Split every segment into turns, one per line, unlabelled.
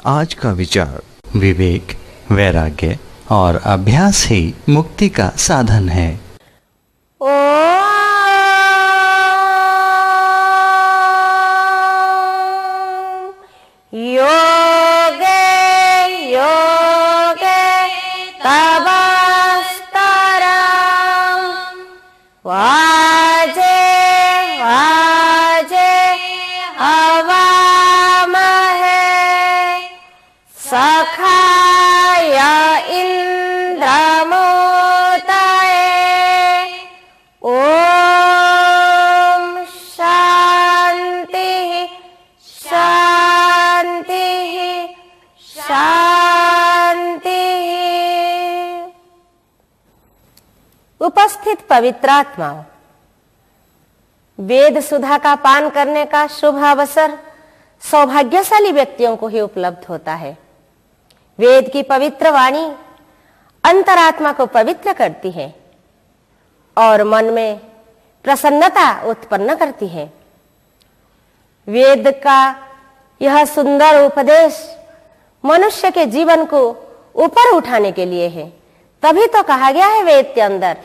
आज का विचार, विवेक, वैराग्य और अभ्यास ही मुक्ति का साधन है।
योगे योगे तपस्तरं वाजे वाजे हवामहे सखाय इन्द्रमोदये। ओम शांति शांति शांति। उपस्थित पवित्रात्माओं, वेद सुधा का पान करने का शुभ अवसर सौभाग्यशाली व्यक्तियों को ही उपलब्ध होता है। वेद की पवित्र वाणी अंतरात्मा को पवित्र करती है और मन में प्रसन्नता उत्पन्न करती है। वेद का यह सुंदर उपदेश मनुष्य के जीवन को ऊपर उठाने के लिए है। तभी तो कहा गया है वेद के अंदर,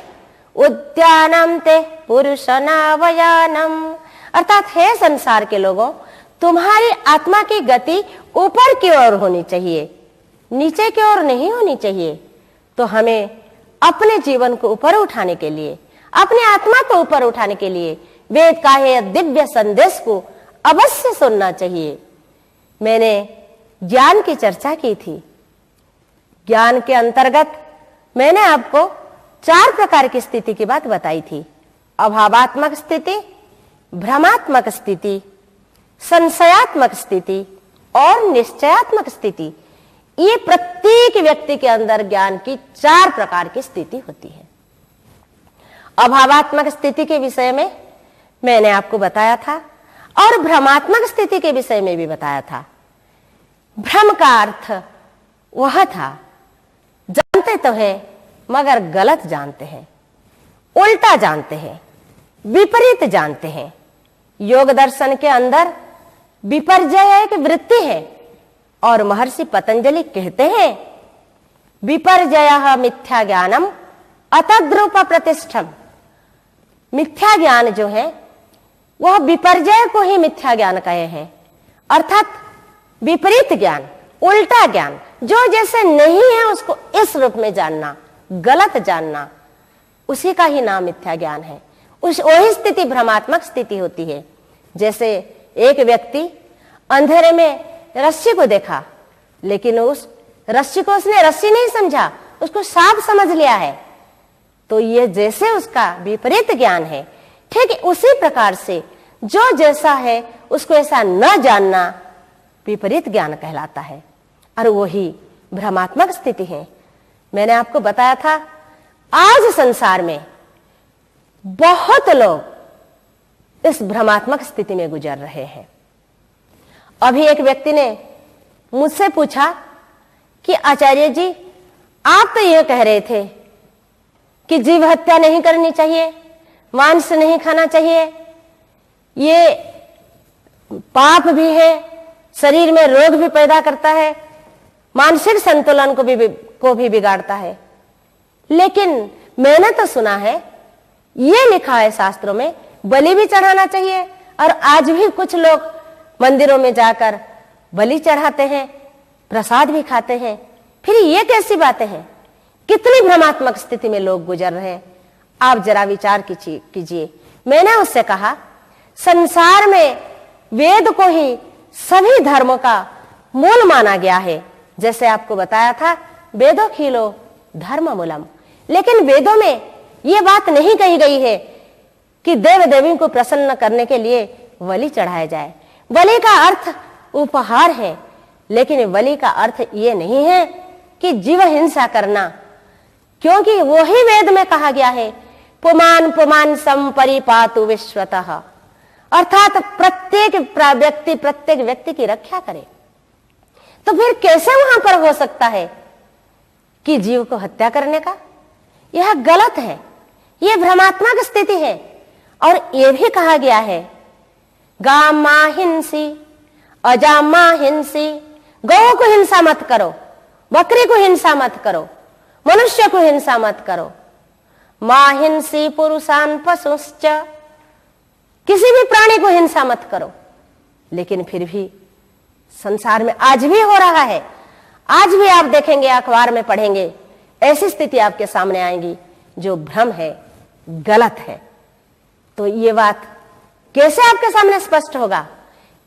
उद्यानम ते पुरुषनावयानम, अर्थात हे संसार के लोगों, तुम्हारी आत्मा की गति ऊपर की ओर होनी चाहिए, नीचे की ओर नहीं होनी चाहिए। तो हमें अपने जीवन को ऊपर उठाने के लिए, अपने आत्मा को ऊपर उठाने के लिए वेद का यह दिव्य संदेश को अवश्य सुनना चाहिए। मैंने ज्ञान की चर्चा की थी। ज्ञान के अंतर्गत मैंने आपको 4 प्रकार की स्थिति की बात बताई थी। अभावात्मक स्थिति, भ्रमात्मक स्थिति, संशयात्मक स्थिति और निश्चयात्मक स्थिति। ये प्रत्येक व्यक्ति के अंदर ज्ञान की 4 प्रकार की स्थिति होती है। अभावात्मक स्थिति के विषय में मैंने आपको बताया था और भ्रमात्मक स्थिति के विषय में भी बताया था। भ्रम का अर्थ वह था, जानते तो हैं मगर गलत जानते हैं, उल्टा जानते हैं, विपरीत जानते हैं। योग दर्शन के अंदर विपर्जय एक वृत्ति है और महर्षि पतंजलि कहते हैं, विपर्जयः मिथ्या ज्ञानम अतद्रूप प्रतिष्ठम। मिथ्या ज्ञान जो है वह विपर्जय को ही मिथ्या ज्ञान कहे हैं, अर्थात विपरीत ज्ञान, उल्टा ज्ञान, जो जैसे नहीं है उसको इस रूप में जानना, गलत जानना, उसी का ही नाम मिथ्या ज्ञान है। वही स्थिति भ्रमात्मक स्थिति होती है। जैसे एक व्यक्ति अंधेरे में रस्सी को देखा, लेकिन उस रस्सी को उसने रस्सी नहीं समझा, उसको सांप समझ लिया है। तो ये जैसे उसका विपरीत ज्ञान है, ठीक उसी प्रकार से जो जैसा है उसको ऐसा न जानना विपरीत ज्ञान कहलाता है और वही भ्रमात्मक स्थिति है। मैंने आपको बताया था, आज संसार में बहुत लोग इस भ्रमात्मक स्थिति में गुजर रहे हैं। अभी एक व्यक्ति ने मुझसे पूछा कि आचार्य जी, आप तो यह कह रहे थे कि जीव हत्या नहीं करनी चाहिए, मांस नहीं खाना चाहिए, ये पाप भी है, शरीर में रोग भी पैदा करता है, मानसिक संतुलन को भी बिगाड़ता है। लेकिन मैंने तो सुना है, ये लिखा है शास्त्रों में, बलि भी चढ़ाना चाहिए और आज भी कुछ लोग मंदिरों में जाकर बलि चढ़ाते हैं, प्रसाद भी खाते हैं। फिर ये कैसी बातें हैं? कितनी भ्रमात्मक स्थिति में लोग गुजर रहे हैं, आप जरा विचार कीजिए। मैंने उससे कहा, संसार में वेद को ही सभी धर्मों का मूल माना गया है। जैसे आपको बताया था, वेदो खिलो धर्म मूलम, लेकिन वेदों में यह बात नहीं कही गई है कि देव देवी को प्रसन्न करने के लिए बलि चढ़ाया जाए। बलि का अर्थ उपहार है, लेकिन बलि का अर्थ ये नहीं है कि जीव हिंसा करना, क्योंकि वही वेद में कहा गया है, पुमान पुमान संपरिपातु विश्वतः, अर्थात प्रत्येक व्यक्ति की रक्षा करे। तो फिर कैसे वहां पर हो सकता है कि जीव को हत्या करने का? यह गलत है, यह भ्रमात्मक स्थिति है। और यह भी कहा गया है, गामा हिंसी अजामा हिंसी गौ को हिंसा मत करो, बकरी को हिंसा मत करो, मनुष्य को हिंसा मत करो। मां हिंसी पुरुषान पशुश्च, किसी भी प्राणी को हिंसा मत करो। लेकिन फिर भी संसार में आज भी हो रहा है। आज भी आप देखेंगे, अखबार में पढ़ेंगे, ऐसी स्थिति आपके सामने आएगी जो भ्रम है, गलत है। तो ये बात कैसे आपके सामने स्पष्ट होगा?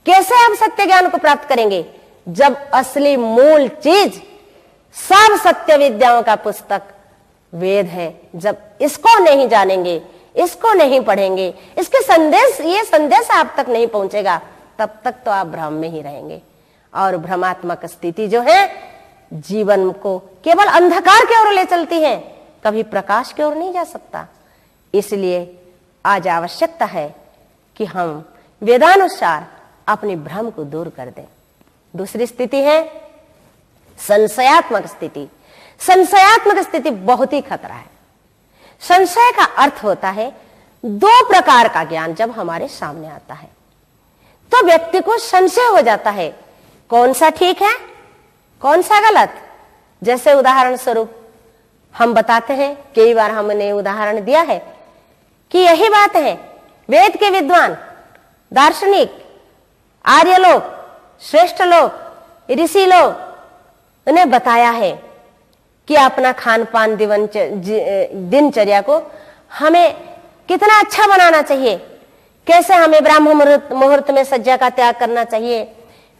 कैसे आप सत्य ज्ञान को प्राप्त करेंगे? जब असली मूल चीज, सब सत्य विद्याओं का पुस्तक वेद है, जब इसको नहीं जानेंगे, इसको नहीं पढ़ेंगे, इसके संदेश, ये संदेश आप तक नहीं पहुंचेगा, तब तक तो आप भ्रम में ही रहेंगे। और भ्रमात्मक स्थिति जो है जीवन को केवल अंधकार की ओर ले चलती है, कभी प्रकाश की ओर नहीं जा सकता। इसलिए आज आवश्यकता है कि हम वेदानुसार अपनी भ्रम को दूर कर दें। दूसरी स्थिति है संशयात्मक स्थिति। संशयात्मक स्थिति बहुत ही खतरा है। संशय का अर्थ होता है दो प्रकार का ज्ञान जब हमारे सामने आता है तो व्यक्ति को संशय हो जाता है, कौन सा ठीक है, कौन सा गलत। जैसे उदाहरण स्वरूप हम बताते हैं, कई बार हमने उदाहरण दिया है कि यही बात है, वेद के विद्वान, दार्शनिक, आर्य लोग, श्रेष्ठ लोग, ऋषि लोग उन्हें बताया है कि अपना खान पान दिनचर्या को हमें कितना अच्छा बनाना चाहिए, कैसे हमें ब्राह्म मुहूर्त में सज्जा का त्याग करना चाहिए,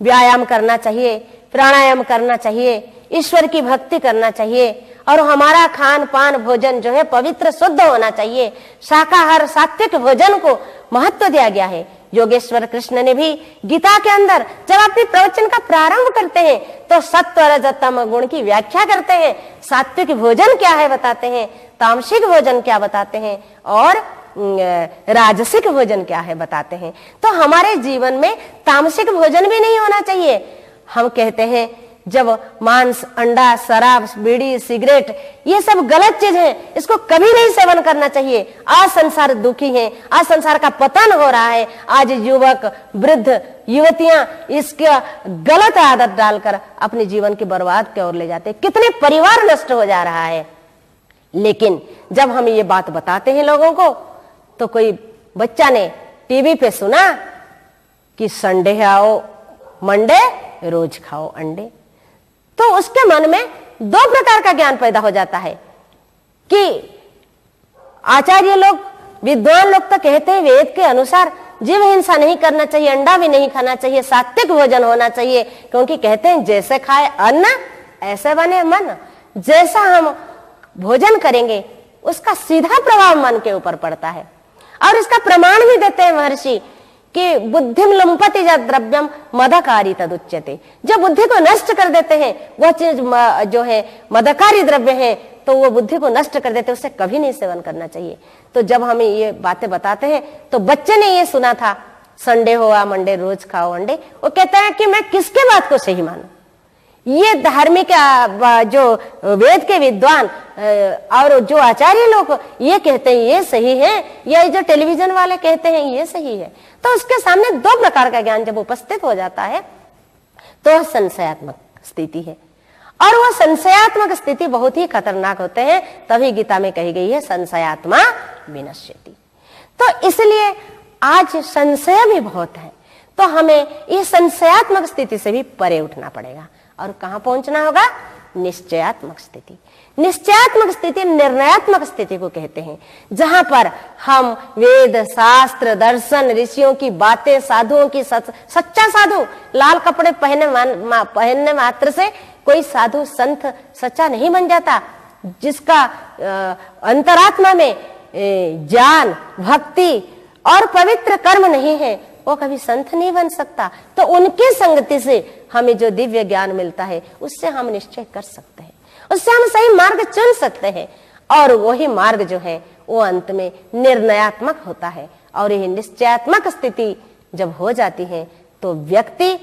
व्यायाम करना चाहिए, प्राणायाम करना चाहिए, ईश्वर की भक्ति करना चाहिए, और हमारा खान पान भोजन जो है पवित्र शुद्ध होना चाहिए। शाकाहार सात्विक भोजन को महत्व दिया गया है। योगेश्वर कृष्ण ने भी गीता के अंदर जब अपने प्रवचन का प्रारंभ करते हैं तो सत्व रज तम गुण की व्याख्या करते हैं। सात्विक भोजन क्या है बताते हैं, तामसिक भोजन क्या बताते हैं, और राजसिक भोजन क्या है बताते हैं। तो हमारे जीवन में तामसिक भोजन भी नहीं होना चाहिए। हम कहते हैं जब मांस, अंडा, शराब, बीड़ी, सिगरेट ये सब गलत चीज है, इसको कभी नहीं सेवन करना चाहिए। आज संसार दुखी है, आज संसार का पतन हो रहा है। आज युवक, वृद्ध, युवतियां इसका गलत आदत डालकर अपने जीवन की बर्बाद की ओर ले जाते हैं। कितने परिवार नष्ट हो जा रहा है। लेकिन जब हम ये बात बताते हैं लोगों को तो कोई बच्चा ने टीवी पे सुना कि संडे आओ मंडे रोज खाओ अंडे, तो उसके मन में दो प्रकार का ज्ञान पैदा हो जाता है कि आचार्य लोग, विद्वान लोग तो कहते हैं वेद के अनुसार जीव हिंसा नहीं करना चाहिए, अंडा भी नहीं खाना चाहिए, सात्विक भोजन होना चाहिए, क्योंकि कहते हैं जैसे खाए अन्न ऐसे बने मन। जैसा हम भोजन करेंगे उसका सीधा प्रभाव मन के ऊपर पड़ता है। और इसका प्रमाण भी देते हैं महर्षि कि बुद्धिम लुम्पति जद द्रव्यम मदकारी तदुच्यते। जो बुद्धि को नष्ट कर देते हैं वह चीज जो है मदकारी द्रव्य है, तो वो बुद्धि को नष्ट कर देते हैं, उससे कभी नहीं सेवन करना चाहिए। तो जब हमें ये बातें बताते हैं तो बच्चे ने ये सुना था संडे हो या मंडे रोज खाओ अंडे, वो कहता है कि मैं किसके बात को सही मानूं। ये धार्मिक जो वेद के विद्वान और जो आचार्य लोग ये कहते हैं ये सही है, या जो टेलीविजन वाले कहते हैं ये सही है। तो उसके सामने दो प्रकार का ज्ञान जब उपस्थित हो जाता है तो संशयात्मक स्थिति है। और वह संशयात्मक स्थिति बहुत ही खतरनाक होते हैं, तभी गीता में कही गई है संशयात्मा विनश्यति। तो इसलिए आज संशय भी बहुत है, तो हमें इस संशयात्मक स्थिति से भी परे उठना पड़ेगा। और कहां पहुंचना होगा? निश्चयात्मक स्थिति। निश्चयात्मक स्थिति निर्णयात्मक स्थिति को कहते हैं, जहां पर हम वेद, शास्त्र, दर्शन, ऋषियों की बातें, साधुओं की सच्चा साधु, लाल कपड़े पहनने मात्र से कोई साधु संत सच्चा नहीं बन जाता। जिसका अंतरात्मा में ज्ञान, भक्ति और पवित्र कर्म नहीं है वो कभी संत नहीं बन सकता। तो उनकी संगति से हमें जो दिव्य ज्ञान मिलता है उससे हम निश्चय कर सकते हैं, उससे हम सही मार्ग चुन सकते हैं। और वही मार्ग जो है वो अंत में निर्णयात्मक होता है। और यह निश्चयात्मक स्थिति जब हो जाती है तो व्यक्ति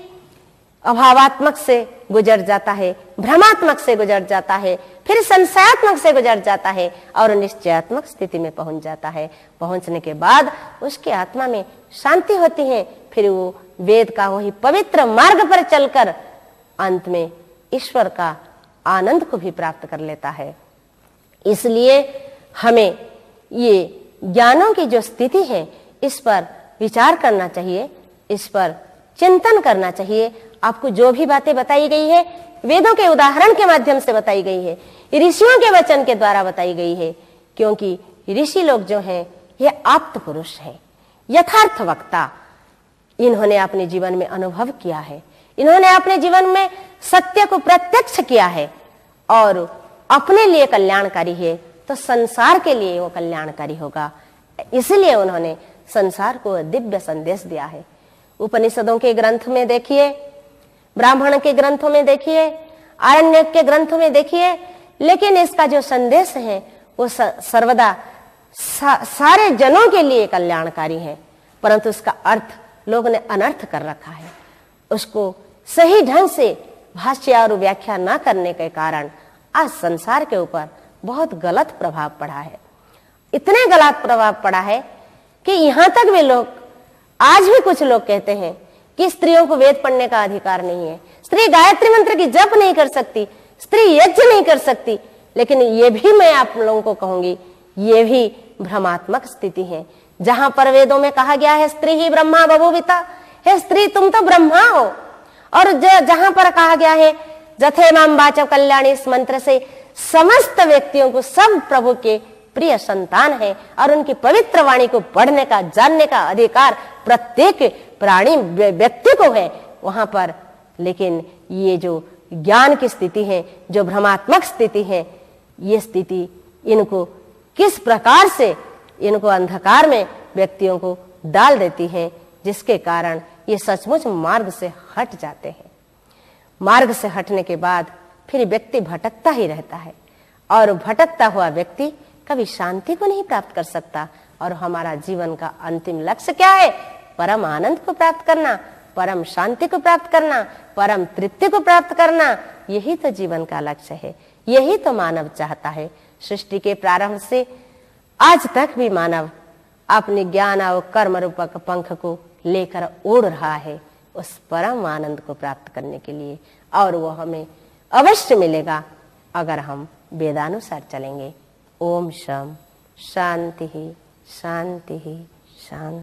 अभावात्मक से गुजर जाता है, भ्रमात्मक से गुजर जाता है, फिर संशयात्मक से गुजर जाता है और निश्चयात्मक स्थिति में पहुंच जाता है। पहुंचने के बाद उसकी आत्मा में शांति होती है, फिर वो वेद का वही पवित्र मार्ग पर चलकर अंत में ईश्वर का आनंद को भी प्राप्त कर लेता है। इसलिए हमें ये ज्ञानों की जो स्थिति है इस पर विचार करना चाहिए, इस पर चिंतन करना चाहिए। आपको जो भी बातें बताई गई है वेदों के उदाहरण के माध्यम से बताई गई है, ऋषियों के वचन के द्वारा बताई गई है, क्योंकि ऋषि लोग जो हैं ये आप्त पुरुष हैं, यथार्थ वक्ता। इन्होंने अपने जीवन में अनुभव किया है, इन्होंने अपने जीवन में सत्य को प्रत्यक्ष किया है और अपने लिए कल्याणकारी है तो संसार के लिए वो कल्याणकारी होगा। इसलिए उन्होंने संसार को दिव्य संदेश दिया है। उपनिषदों के ग्रंथ में देखिए, ब्राह्मण के ग्रंथों में देखिए, आरण्यक के ग्रंथों में देखिए, लेकिन इसका जो संदेश है वो सर्वदा सारे जनों के लिए कल्याणकारी है, परंतु उसका अर्थ लोगों ने अनर्थ कर रखा है। उसको सही ढंग से भाष्य और व्याख्या न करने के कारण आज संसार के ऊपर बहुत गलत प्रभाव पड़ा है। इतने गलत प्रभाव पड़ा है कि यहां तक वे लोग, आज भी कुछ लोग कहते हैं कि स्त्रियों को वेद पढ़ने का अधिकार नहीं है, स्त्री गायत्री मंत्र की जप नहीं कर सकती, स्त्री यज्ञ नहीं कर सकती। लेकिन ये भी मैं आप लोगों को कहूंगी, ये भी भ्रमात्मक स्थिति है। जहां पर वेदों में कहा गया है स्त्री ही ब्रह्मा बभूविता, हे स्त्री तुम तो ब्रह्मा हो, और जहां पर कहा गया है जथे माम वाचव कल्याणी, इस मंत्र से समस्त व्यक्तियों को, सब प्रभु के प्रिय संतान है और उनकी पवित्र वाणी को पढ़ने का, जानने का अधिकार प्रत्येक प्राणी व्यक्ति को है वहां पर। लेकिन ये जो ज्ञान की स्थिति है, जो भ्रमात्मक स्थिति है, ये स्थिति इनको किस प्रकार से इनको अंधकार में व्यक्तियों को डाल देती है, जिसके कारण ये सचमुच मार्ग से हट जाते हैं। मार्ग से हटने के बाद फिर व्यक्ति भटकता ही रहता है और भटकता हुआ व्यक्ति कभी शांति को नहीं प्राप्त कर सकता। और हमारा जीवन का अंतिम लक्ष्य क्या है? परम आनंद को प्राप्त करना, परम शांति को प्राप्त करना, परम तृप्ति को प्राप्त करना। यही तो जीवन का लक्ष्य है, यही तो मानव चाहता है। सृष्टि के प्रारंभ से आज तक भी मानव अपने ज्ञान और कर्म रूपक पंख को लेकर उड़ रहा है उस परम आनंद को प्राप्त करने के लिए, और वो हमें अवश्य मिलेगा अगर हम वेदानुसार चलेंगे। ओम शम शांति शांति शांति।